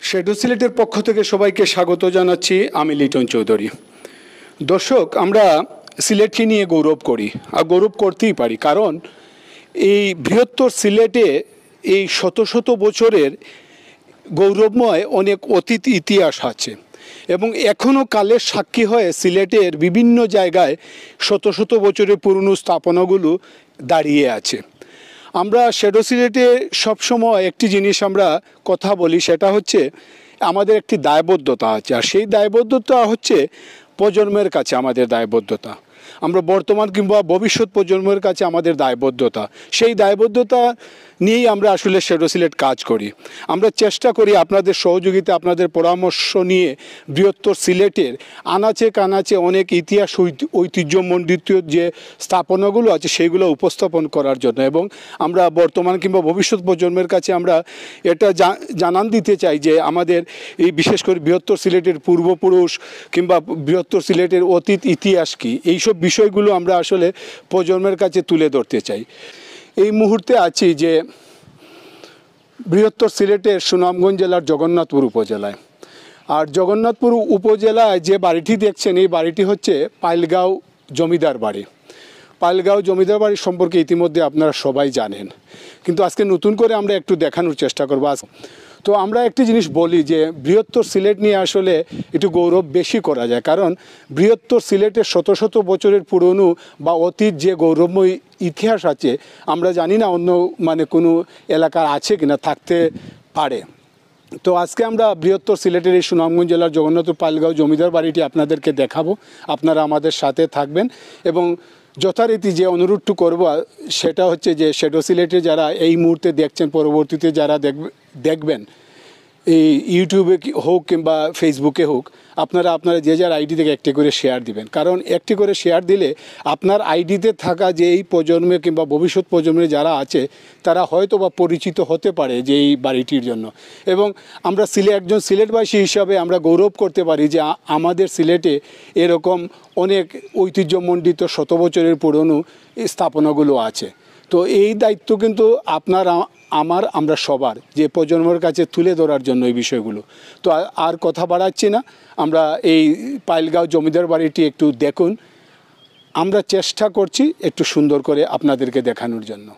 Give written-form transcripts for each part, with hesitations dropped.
Shadow সিলেটের পক্ষ থেকে সবাইকে স্বাগত জানাচ্ছি। আমি লিটন চৌধুরী। দর্শক, আমরা সিলেটকে নিয়ে গৌরব করি, আর গৌরব করতেই পারি, কারণ এই বৃহত্তর সিলেটে এই শত শত বছরের গৌরবময় অনেক অতীত ইতিহাস আছে এবং এখনও কালের সাক্ষী হয়ে সিলেটের বিভিন্ন জায়গায় শত শত বছরের পুরনো স্থাপনাগুলো দাঁড়িয়ে আছে। আমরা শ্যাডো সিলেটে সবসময় একটি জিনিস আমরা কথা বলি, সেটা হচ্ছে আমাদের একটি দায়বদ্ধতা আছে, আর সেই দায়বদ্ধতা হচ্ছে প্রজন্মের কাছে আমাদের দায়বদ্ধতা, আমরা বর্তমান কিংবা ভবিষ্যৎ প্রজন্মের কাছে আমাদের দায়বদ্ধতা। সেই দায়বদ্ধতা নিয়েই আমরা আসলে শ্যাডো সিলেট কাজ করি। আমরা চেষ্টা করি আপনাদের সহযোগিতা, আপনাদের পরামর্শ নিয়ে বৃহত্তর সিলেটের আনাচে কানাচে অনেক ইতিহাস ঐতিহ্যমণ্ডিত যে স্থাপনাগুলো আছে সেগুলো উপস্থাপন করার জন্য, এবং আমরা বর্তমান কিংবা ভবিষ্যৎ প্রজন্মের কাছে আমরা এটা জানান দিতে চাই যে আমাদের এই বিশেষ করে বৃহত্তর সিলেটের পূর্বপুরুষ কিংবা বৃহত্তর সিলেটের অতীত ইতিহাস কী, এইসব বিষয়গুলো আমরা আসলে প্রজন্মের কাছে তুলে ধরতে চাই। এই মুহূর্তে আছি যে বৃহত্তর সিলেটের সুনামগঞ্জ জেলার জগন্নাথপুর উপজেলায়। আর জগন্নাথপুর উপজেলায় যে বাড়িটি দেখছেন, এই বাড়িটি হচ্ছে পাইলগাঁও জমিদার বাড়ি। পাইলগাঁও জমিদার বাড়ি সম্পর্কে ইতিমধ্যে আপনারা সবাই জানেন, কিন্তু আজকে নতুন করে আমরা একটু দেখানোর চেষ্টা করব। তো আমরা একটি জিনিস বলি যে বৃহত্তর সিলেট নিয়ে আসলে একটু গৌরব বেশি করা যায়, কারণ বৃহত্তর সিলেটের শত শত বছরের পুরনো বা অতীত যে গৌরবময় ইতিহাস আছে, আমরা জানি না অন্য কোনো এলাকার আছে কিনা, থাকতে পারে। তো আজকে আমরা বৃহত্তর সিলেটের এই সুনামগঞ্জ জেলার জগন্নাথপুর পাইলগাঁও জমিদার বাড়িটি আপনাদেরকে দেখাবো। আপনারা আমাদের সাথে থাকবেন এবং যথারীতি যে অনুরোধটু করব সেটা হচ্ছে যে শ্যাডো সিলেটে যারা এই মুহূর্তে দেখছেন, পরবর্তীতে যারা দেখবেন এই ইউটিউবে হোক কিংবা ফেসবুকে হোক, আপনারা যে যার আইডি থেকে একটি করে শেয়ার দিবেন, কারণ একটি করে শেয়ার দিলে আপনার আইডিতে থাকা যে এই প্রজন্মে কিংবা ভবিষ্যৎ প্রজন্মে যারা আছে তারা হয়তো বা পরিচিত হতে পারে যে এই বাড়িটির জন্য, এবং আমরা একজন সিলেটবাসী হিসাবে আমরা গৌরব করতে পারি যে আমাদের সিলেটে এরকম অনেক ঐতিহ্যমণ্ডিত শত বছরের পুরনো স্থাপনাগুলো আছে। তো এই দায়িত্ব কিন্তু আমরা সবার, যে প্রজন্মের কাছে তুলে ধরার জন্য এই বিষয়গুলো। তো আর কথা বাড়াচ্ছি না, আমরা এই পাইলগাঁও জমিদার বাড়িটি একটু দেখুন। আমরা চেষ্টা করছি একটু সুন্দর করে আপনাদেরকে দেখানোর জন্য।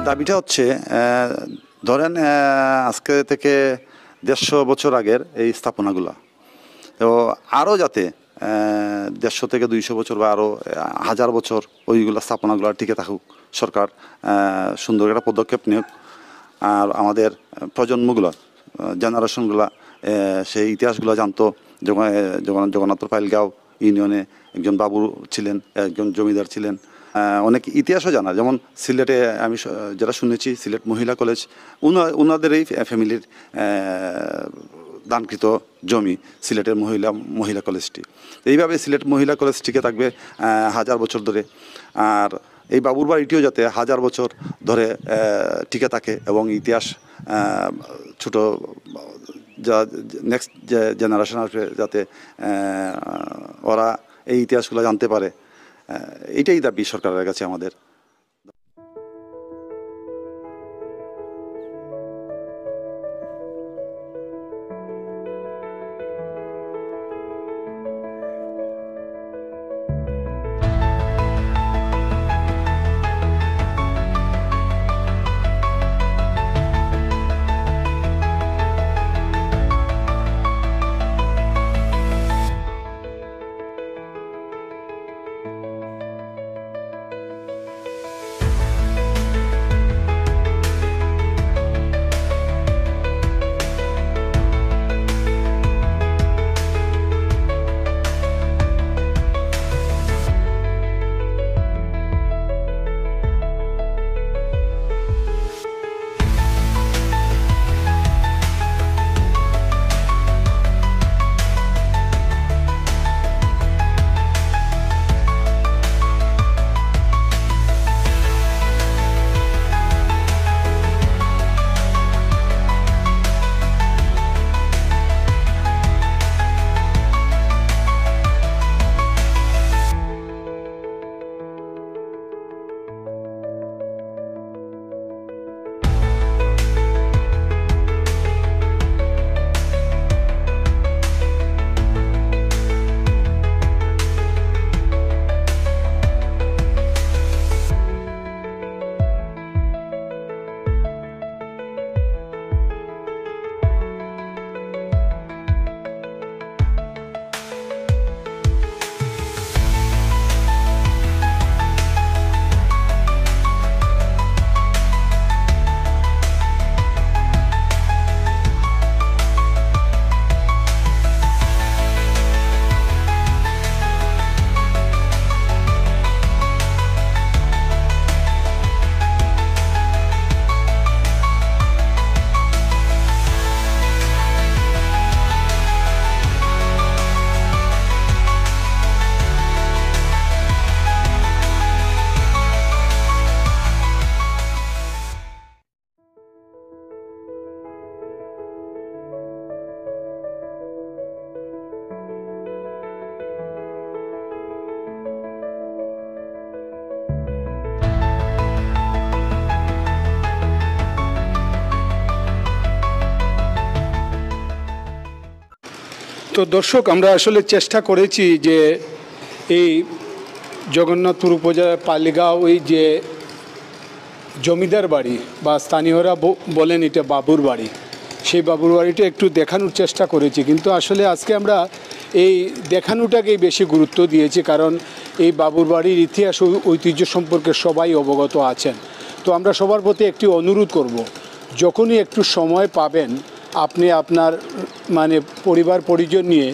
দাবিটা হচ্ছে ধরেন আজকে থেকে 150 বছর আগের এই স্থাপনাগুলো, তো আরও যাতে 150 থেকে 200 বছর বা আরও 1000 বছর ওইগুলো স্থাপনাগুলো টিকে থাকুক, সরকার সুন্দর একটা পদক্ষেপ নিক। আর আমাদের প্রজন্মগুলো, জেনারেশনগুলো সেই ইতিহাসগুলো জানতো। জগন্নাথপুর পাইলগাঁও ইউনিয়নে একজন বাবু ছিলেন, একজন জমিদার ছিলেন। অনেক ইতিহাসও জানা, যেমন সিলেটে আমি যেটা শুনেছি, সিলেট মহিলা কলেজ ওনাদেরই ফ্যামিলির দানকৃত জমি সিলেটের মহিলা কলেজটি। এইভাবে সিলেট মহিলা কলেজ টিকে থাকবে 1000 বছর ধরে। আর এই বাবুর বাড়িটিও যাতে 1000 বছর ধরে টিকে থাকে এবং ইতিহাস ছোট যা নেক্সট যে জেনারেশন আসবে যাতে ওরা এই ইতিহাসগুলো জানতে পারে, এইটাই দাবি সরকারের কাছে আমাদের। তো দর্শক, আমরা আসলে চেষ্টা করেছি যে এই জগন্নাথপুর উপজেলার পাইলগাঁও ওই যে জমিদার বাড়ি বা স্থানীয়রা বলেন এটা বাবুর বাড়ি, সেই বাবুর বাড়িটা একটু দেখানোর চেষ্টা করেছি। কিন্তু আসলে আজকে আমরা এই দেখানোটাকেই বেশি গুরুত্ব দিয়েছি, কারণ এই বাবুর বাড়ির ইতিহাস ও ঐতিহ্য সম্পর্কে সবাই অবগত আছেন। তো আমরা সবার প্রতি একটি অনুরোধ করব, যখনই একটু সময় পাবেন আপনি আপনার মানে পরিবার পরিজন নিয়ে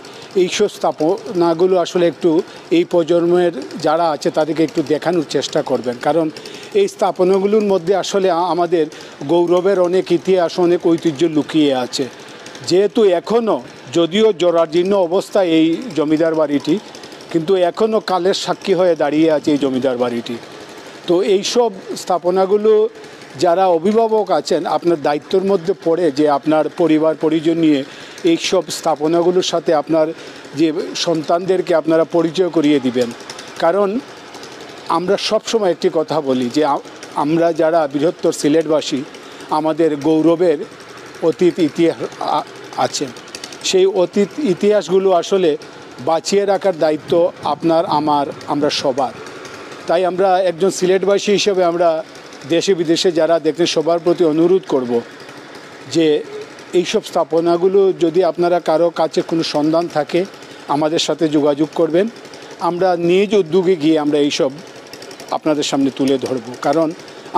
এইসব স্থাপনাগুলো আসলে একটু এই প্রজন্মের যারা আছে তাদেরকে একটু দেখানোর চেষ্টা করবেন, কারণ এই স্থাপনাগুলোর মধ্যে আসলে আমাদের গৌরবের অনেক ইতিহাস, অনেক ঐতিহ্য লুকিয়ে আছে। যেহেতু এখনও যদিও জরাজীর্ণ অবস্থা এই জমিদার বাড়িটি, কিন্তু এখনও কালের সাক্ষী হয়ে দাঁড়িয়ে আছে এই জমিদার বাড়িটি। তো এইসব স্থাপনাগুলো যারা অভিভাবক আছেন আপনার দায়িত্বের মধ্যে পড়ে যে আপনার পরিবার পরিজন নিয়ে এইসব স্থাপনাগুলোর সাথে আপনার যে সন্তানদেরকে আপনারা পরিচয় করিয়ে দিবেন। কারণ আমরা সবসময় একটি কথা বলি যে আমরা যারা বৃহত্তর সিলেটবাসী আমাদের গৌরবের অতীত ইতিহাস আছে, সেই অতীত ইতিহাসগুলো আসলে বাঁচিয়ে রাখার দায়িত্ব আপনার, আমরা সবার। তাই আমরা একজন সিলেটবাসী হিসেবে আমরা দেশে বিদেশে যারা দেখেন সবার প্রতি অনুরোধ করব যে এইসব স্থাপনাগুলো যদি আপনারা কারো কাছে কোনো সন্ধান থাকে আমাদের সাথে যোগাযোগ করবেন। আমরা নিজ উদ্যোগে গিয়ে আমরা এইসব আপনাদের সামনে তুলে ধরব, কারণ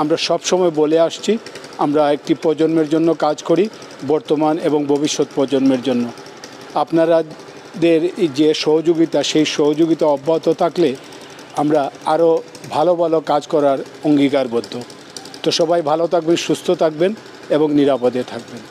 আমরা সব সময় বলে আসছি আমরা একটি প্রজন্মের জন্য কাজ করি, বর্তমান এবং ভবিষ্যৎ প্রজন্মের জন্য। আপনাদের যে সহযোগিতা, সেই সহযোগিতা অব্যাহত থাকলে আমরা আরও ভালো ভালো কাজ করার অঙ্গীকারবদ্ধ। তো সবাই ভালো থাকবেন, সুস্থ থাকবেন এবং নিরাপদে থাকবেন।